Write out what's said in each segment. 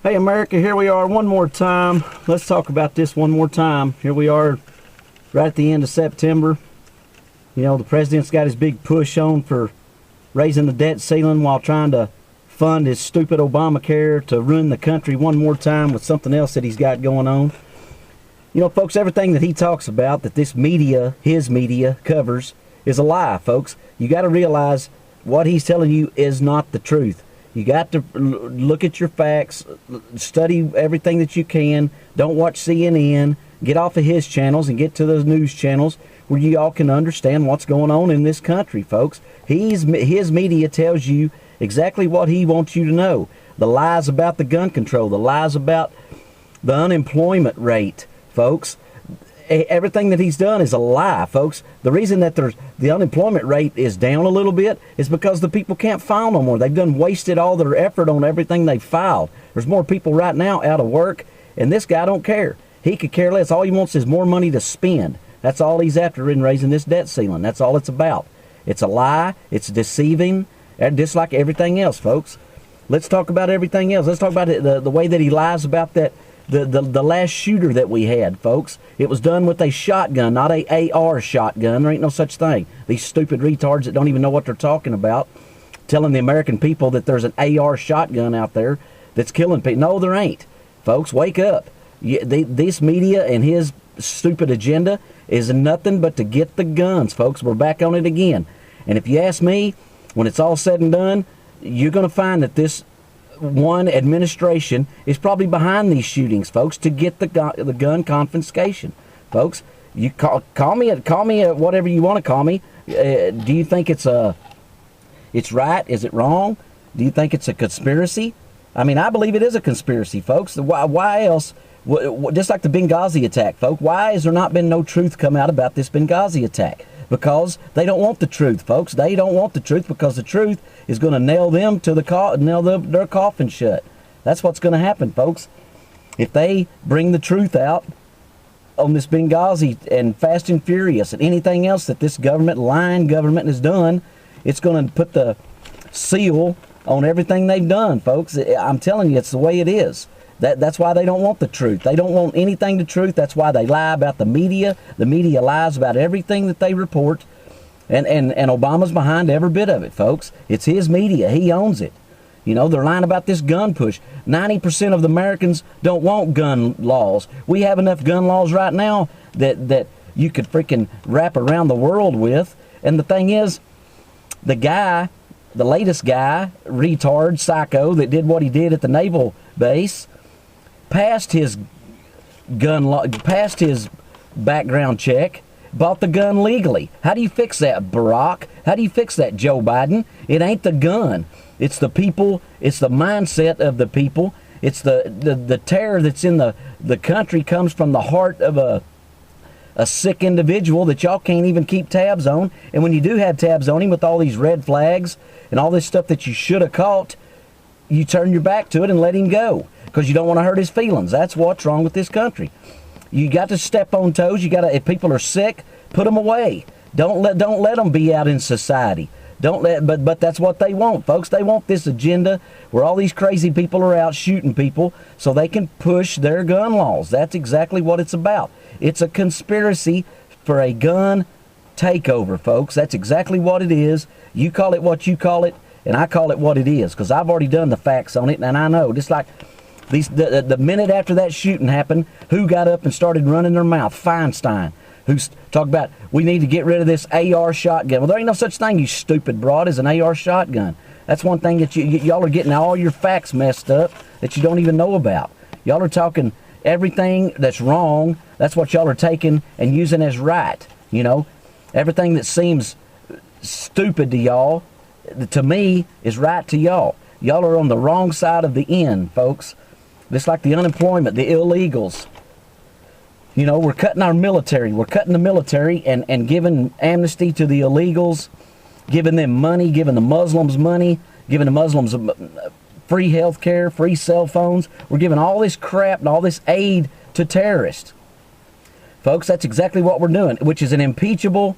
Hey America, here we are one more time. Let's talk about this one more time. Here we are right at the end of September. You know, the president's got his big push on for raising the debt ceiling while trying to fund his stupid Obamacare to ruin the country one more time with something else that he's got going on. You know, folks, everything that he talks about, that this media, his media, covers, is a lie, folks. You got to realize what he's telling you is not the truth. You got to look at your facts, study everything that you can. Don't watch CNN. Get off of his channels and get to those news channels where you all can understand what's going on in this country, folks. His media tells you exactly what he wants you to know. The lies about the gun control, the lies about the unemployment rate, folks. Everything that he's done is a lie, folks. The reason that the unemployment rate is down a little bit is because the people can't file no more. They've done wasted all their effort on everything they filed. There's more people right now out of work, and this guy don't care. He could care less. All he wants is more money to spend. That's all he's after in raising this debt ceiling. That's all it's about. It's a lie. It's deceiving, just like everything else, folks. Let's talk about everything else. Let's talk about the way that he lies about that. The last shooter that we had, folks, it was done with a shotgun, not a AR shotgun. There ain't no such thing. These stupid retards that don't even know what they're talking about, telling the American people that there's an AR shotgun out there that's killing people. No, there ain't. Folks, wake up. This media and his stupid agenda is nothing but to get the guns, folks. We're back on it again. And if you ask me, when it's all said and done, you're going to find that this one administration is probably behind these shootings, folks, to get the gun confiscation, folks. You call me whatever you want to call me. Do you think it's right? Is it wrong? Do you think it's a conspiracy? I mean, I believe it is a conspiracy, folks. Why else? Just like the Benghazi attack, folks. Why has there not been no truth come out about this Benghazi attack? Because they don't want the truth, folks. They don't want the truth because the truth is going to nail them to their coffin shut. That's what's going to happen, folks. If they bring the truth out on this Benghazi and Fast and Furious and anything else that this lying government has done, it's going to put the seal on everything they've done, folks. I'm telling you, it's the way it is. That's why they don't want the truth. They don't want anything to truth. That's why they lie about the media. The media lies about everything that they report. And Obama's behind every bit of it, folks. It's his media. He owns it. You know, they're lying about this gun push. 90% of the Americans don't want gun laws. We have enough gun laws right now that you could freaking wrap around the world with. And the thing is, the latest guy, retard, psycho, that did what he did at the naval base, passed his background check, bought the gun legally. How do you fix that, Barack? How do you fix that, Joe Biden? It ain't the gun. It's the people. It's the mindset of the people. It's the terror that's in the country comes from the heart of a sick individual that y'all can't even keep tabs on. And when you do have tabs on him with all these red flags and all this stuff that you should have caught, you turn your back to it and let him go because you don't want to hurt his feelings. That's what's wrong with this country. You got to step on toes. You got to, if people are sick, put them away. Don't let them be out in society. But that's what they want, folks. They want this agenda where all these crazy people are out shooting people so they can push their gun laws. That's exactly what it's about. It's a conspiracy for a gun takeover, folks. That's exactly what it is. You call it what you call it, and I call it what it is because I've already done the facts on it, and I know. Just like the minute after that shooting happened, who got up and started running their mouth? Feinstein, who's talked about we need to get rid of this AR shotgun. Well, there ain't no such thing, you stupid broad, as an AR shotgun. That's one thing that y'all are getting all your facts messed up that you don't even know about. Y'all are talking everything that's wrong. That's what y'all are taking and using as right. You know, everything that seems stupid to y'all, to me, is right to y'all. Y'all are on the wrong side of the end, folks. Just like the unemployment, the illegals. You know, we're cutting our military. We're cutting the military and giving amnesty to the illegals, giving them money, giving the Muslims money, giving the Muslims free health care, free cell phones. We're giving all this crap and all this aid to terrorists. Folks, that's exactly what we're doing, which is an impeachable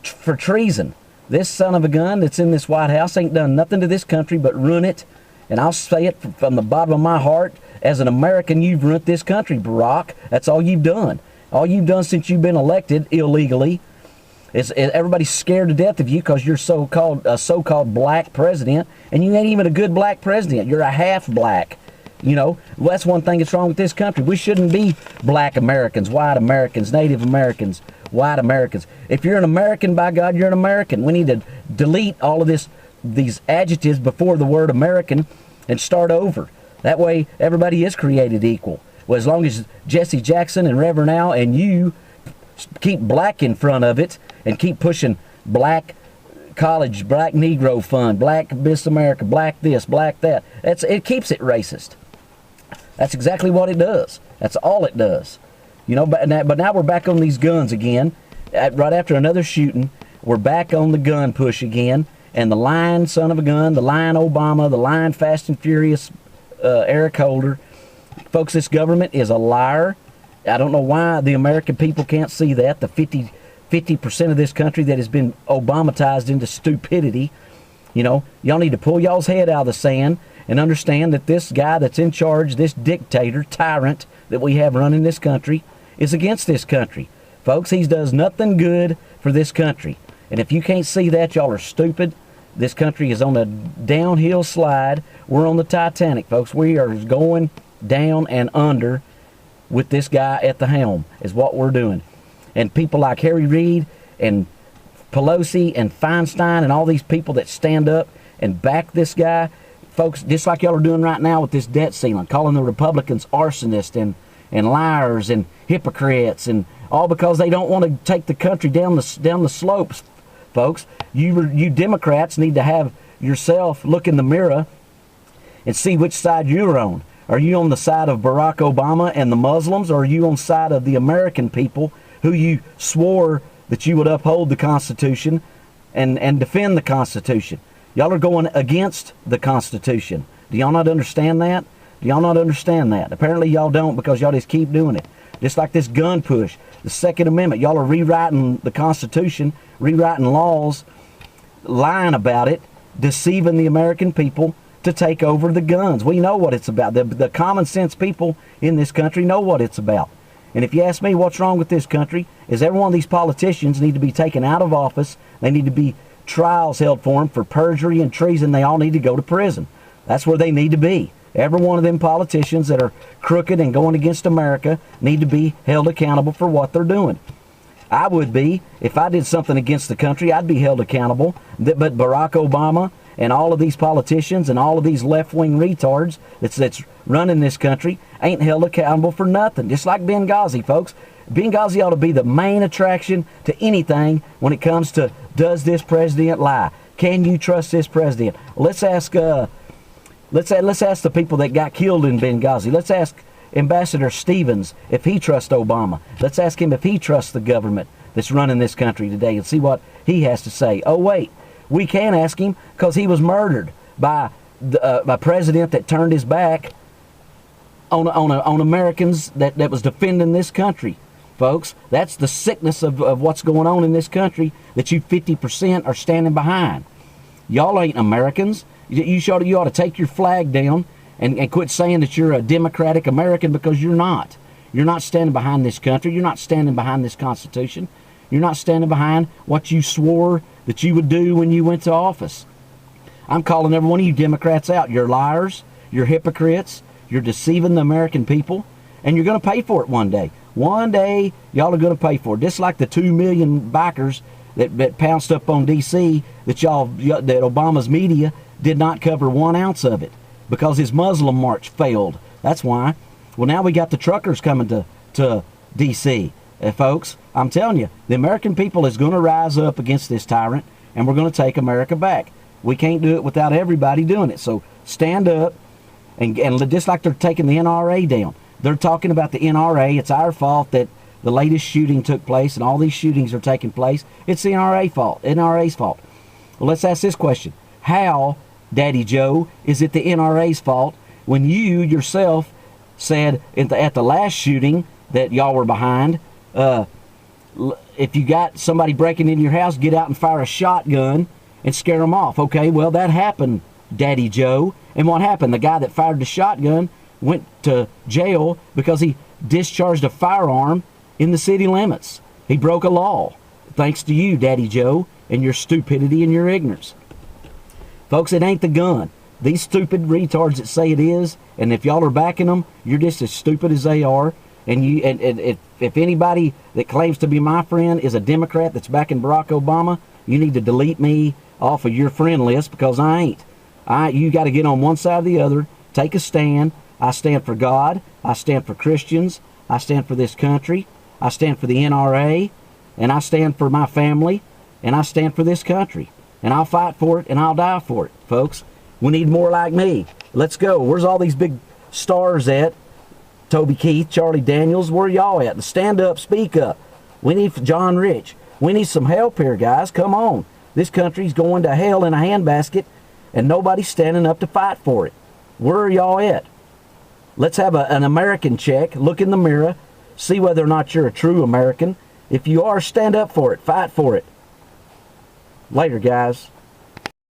for treason. This son of a gun that's in this White House ain't done nothing to this country but ruin it And I'll say it from the bottom of my heart, as an American, you've ruined this country, Barack. That's all you've done. All you've done since you've been elected illegally is everybody's scared to death of you because you're a so-called black president, and you ain't even a good black president. You're a half black. You know, well, that's one thing that's wrong with this country. We shouldn't be black Americans, white Americans, Native Americans, white Americans. If you're an American, by God, you're an American. We need to delete all of these adjectives before the word American and start over. That way, everybody is created equal. Well, as long as Jesse Jackson and Reverend Al and you keep black in front of it and keep pushing black college, black Negro fund, black Miss America, black this, black that, it keeps it racist. That's exactly what it does. That's all it does. You know, but now we're back on these guns again. Right after another shooting, we're back on the gun push again. And the lying son of a gun, the lying Obama, the lying Fast and Furious Eric Holder. Folks, this government is a liar. I don't know why the American people can't see that. The 50% of this country that has been Obamatized into stupidity. You know, y'all need to pull y'all's head out of the sand and understand that this guy that's in charge, this dictator, tyrant that we have running this country, is against this country. Folks, he does nothing good for this country. And if you can't see that, y'all are stupid. This country is on a downhill slide. We're on the Titanic, folks. We are going down and under with this guy at the helm, is what we're doing. And people like Harry Reid and Pelosi and Feinstein and all these people that stand up and back this guy, folks, just like y'all are doing right now with this debt ceiling, calling the Republicans arsonists and liars and hypocrites, and all because they don't want to take the country down the slopes. Folks, you Democrats need to have yourself look in the mirror and see which side you're on. Are you on the side of Barack Obama and the Muslims, or are you on the side of the American people who you swore that you would uphold the Constitution and defend the Constitution? Y'all are going against the Constitution. Do y'all not understand that? Do y'all not understand that? Apparently y'all don't, because y'all just keep doing it. Just like this gun push, the Second Amendment. Y'all are rewriting the Constitution, rewriting laws, lying about it, deceiving the American people to take over the guns. We know what it's about. The common sense people in this country know what it's about. And if you ask me what's wrong with this country, is every one of these politicians need to be taken out of office. They need to be trials held for them for perjury and treason. They all need to go to prison. That's where they need to be. Every one of them politicians that are crooked and going against America need to be held accountable for what they're doing. I would be. If I did something against the country, I'd be held accountable. But Barack Obama and all of these politicians and all of these left-wing retards that's running this country ain't held accountable for nothing. Just like Benghazi, folks. Benghazi ought to be the main attraction to anything when it comes to, does this president lie? Can you trust this president? Let's ask the people that got killed in Benghazi. Let's ask Ambassador Stevens if he trusts Obama. Let's ask him if he trusts the government that's running this country today and see what he has to say. Oh wait, we can ask him because he was murdered by a president that turned his back on Americans that was defending this country. Folks, that's the sickness of what's going on in this country that you 50% are standing behind. Y'all ain't Americans. You ought to take your flag down and quit saying that you're a democratic American, because you're not. You're not standing behind this country. You're not standing behind this Constitution. You're not standing behind what you swore that you would do when you went to office. I'm calling every one of you Democrats out. You're liars. You're hypocrites. You're deceiving the American people. And you're going to pay for it one day. One day, y'all are going to pay for it. Just like the 2 million bikers that pounced up on D.C. that Obama's media did not cover 1 ounce of it because his Muslim march failed. That's why. Well, now we got the truckers coming to D.C. Folks, I'm telling you, the American people is going to rise up against this tyrant, and we're going to take America back. We can't do it without everybody doing it. So stand up, and just like they're taking the NRA down. They're talking about the NRA. It's our fault that the latest shooting took place and all these shootings are taking place. It's the NRA's fault. Well, let's ask this question. How, Daddy Joe, is it the NRA's fault when you yourself said at the last shooting that y'all were behind, if you got somebody breaking into your house, get out and fire a shotgun and scare them off? Okay, well, that happened Daddy Joe. And what happened? The guy that fired the shotgun went to jail because he discharged a firearm in the city limits. He broke a law. Thanks to you, Daddy Joe, and your stupidity and your ignorance. Folks, it ain't the gun. These stupid retards that say it is, and if y'all are backing them, you're just as stupid as they are. And if anybody that claims to be my friend is a Democrat that's backing Barack Obama, you need to delete me off of your friend list, because I ain't. You got to get on one side or the other. Take a stand. I stand for God. I stand for Christians. I stand for this country. I stand for the NRA. And I stand for my family. And I stand for this country. And I'll fight for it, and I'll die for it, folks. We need more like me. Let's go. Where's all these big stars at? Toby Keith, Charlie Daniels, where y'all at? Stand up, speak up. We need John Rich. We need some help here, guys. Come on. This country's going to hell in a handbasket, and nobody's standing up to fight for it. Where are y'all at? Let's have an American check. Look in the mirror. See whether or not you're a true American. If you are, stand up for it. Fight for it. Later, guys.